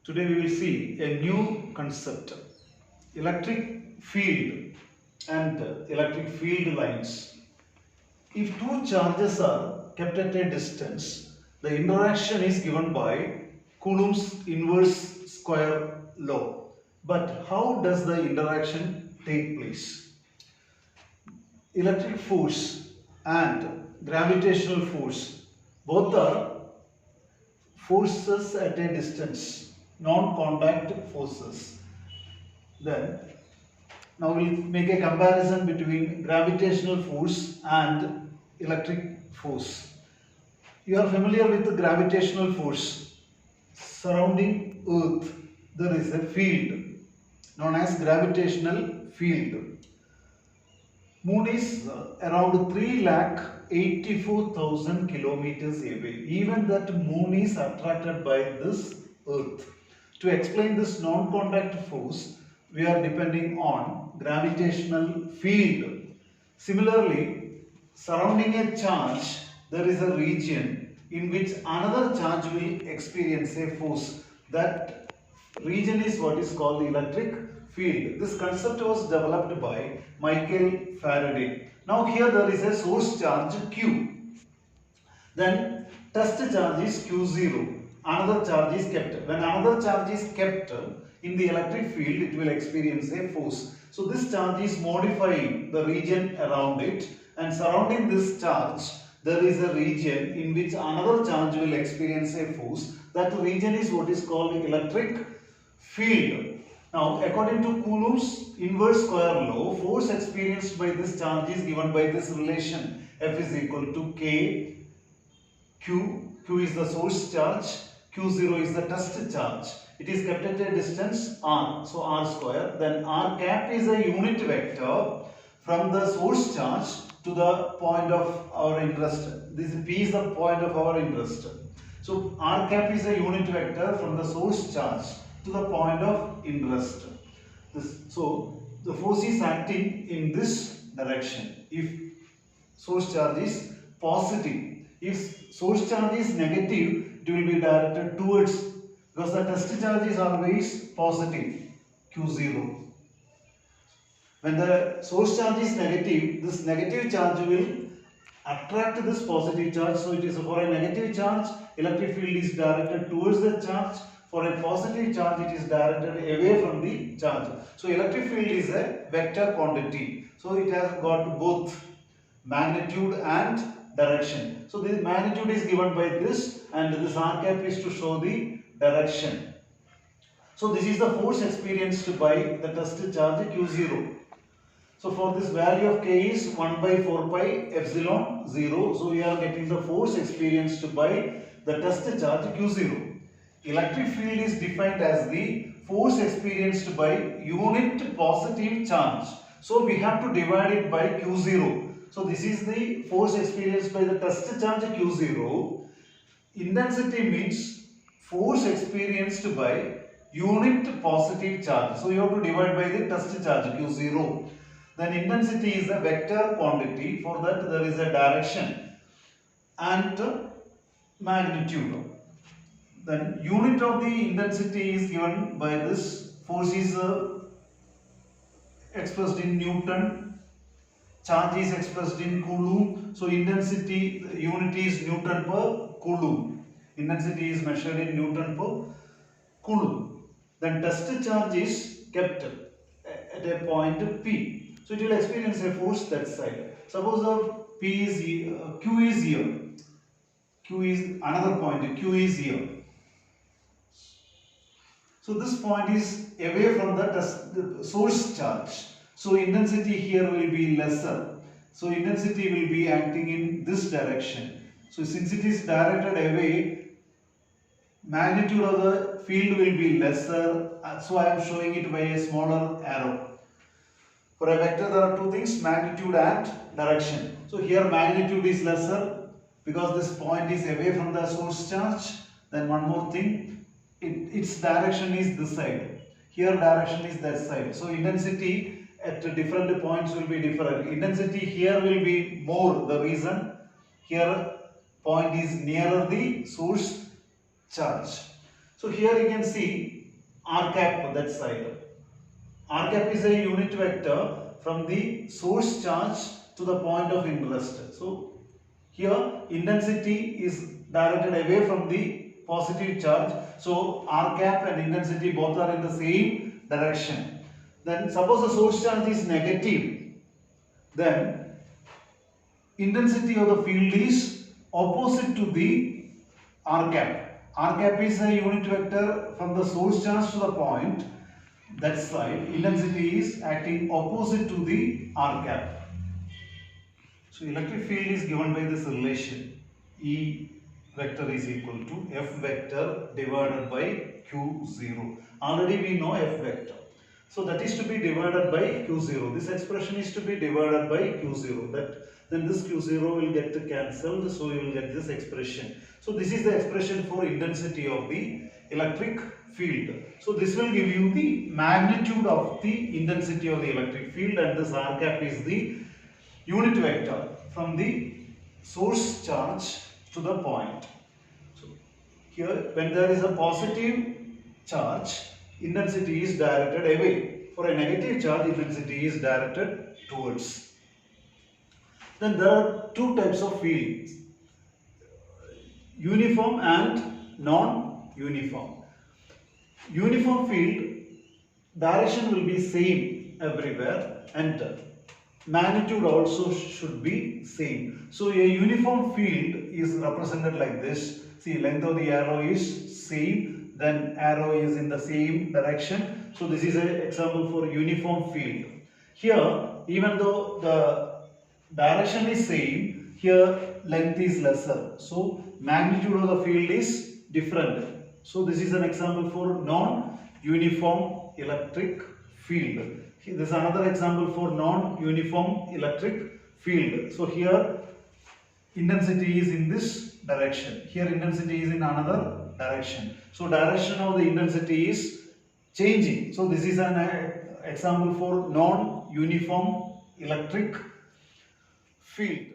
Today we will see a new concept, electric field and electric field lines. If two charges are kept at a distance, the interaction is given by Coulomb's inverse square law. But how does the interaction take place? Electric force and gravitational force both are forces at a distance, non-contact forces. Then now we'll make a comparison between gravitational force and electric force. You are familiar with the gravitational force. Surrounding Earth there is a field known as gravitational field. Moon is around 3,84,000 kilometers away. Even that moon is attracted by this Earth. To explain this non-contact force, we are depending on gravitational field. Similarly, surrounding a charge, there is a region in which another charge will experience a force. That region is what is called electric field. This concept was developed by Michael Faraday. Now here there is a source charge Q. Then test charge is Q0. Another charge is kept. When another charge is kept in the electric field, it will experience a force. So this charge is modifying the region around it, and surrounding this charge there is a region in which another charge will experience a force. That region is what is called electric field. Now, according to Coulomb's inverse square law, force experienced by this charge is given by this relation. F is equal to K, Q. Q is the source charge, Q0 is the test charge. It is kept at a distance R, so R square. Then R cap is a unit vector from the source charge to the point of our interest. This P is the point of our interest. So R cap is a unit vector from the source charge to the point of interest. So the force is acting in this direction if source charge is positive. If source charge is negative, it will be directed towards, because the test charge is always positive, Q0. When the source charge is negative, this negative charge will attract this positive charge. So it is for a negative charge, electric field is directed towards the charge. For a positive charge, it is directed away from the charge. So electric field is a vector quantity. So it has got both magnitude and direction. So the magnitude is given by this, and this R cap is to show the direction. So this is the force experienced by the test charge Q0. So for this value of K is 1 by 4 pi epsilon 0. So we are getting the force experienced by the test charge Q0. Electric field is defined as the force experienced by unit positive charge. So we have to divide it by Q0. So this is the force experienced by the test charge Q0. Intensity means force experienced by unit positive charge. So you have to divide by the test charge Q0. Then intensity is a vector quantity. For that there is a direction and magnitude. Then unit of the intensity is given by this. Force is expressed in Newton, charge is expressed in Coulomb. So intensity unit is Newton per Coulomb. Intensity is measured in Newton per Coulomb. Then test charge is kept at a point P. So it will experience a force that side. Suppose the P is Q is here. Q is another point. Q is here. So this point is away from the source charge. So intensity here will be lesser. So intensity will be acting in this direction. So since it is directed away, magnitude of the field will be lesser. So I am showing it by a smaller arrow. For a vector there are two things, magnitude and direction. So here magnitude is lesser because this point is away from the source charge. Then one more thing, its direction is this side. Here direction is that side. So intensity at different points will be different. Intensity here will be more. The reason here point is nearer the source charge. So here you can see r cap that side. R cap is a unit vector from the source charge to the point of interest. So here intensity is directed away from the positive charge. So R cap and intensity both are in the same direction. Then suppose the source charge is negative, then intensity of the field is opposite to the R cap. R cap is a unit vector from the source charge to the point. That side intensity is acting opposite to the R cap. So electric field is given by this relation. E vector is equal to F vector divided by Q0. Already we know F vector. So that is to be divided by Q0. This expression is to be divided by Q0. Then this Q0 will get cancelled. So you will get this expression. So this is the expression for intensity of the electric field. So this will give you the magnitude of the intensity of the electric field, and this R cap is the unit vector from the source charge to the point. So here when there is a positive charge, intensity is directed away. For a negative charge, intensity is directed towards. Then there are two types of fields, uniform and non-uniform. Uniform field, direction will be same everywhere and magnitude also should be same. So a uniform field is represented like this. See, length of the arrow is same, then arrow is in the same direction. So this is an example for uniform field. Here, even though the direction is same, here length is lesser. So magnitude of the field is different. So this is an example for non-uniform electric field. This is another example for non-uniform electric field. So here intensity is in this direction. Here intensity is in another direction. So direction of the intensity is changing. So this is an example for non-uniform electric field.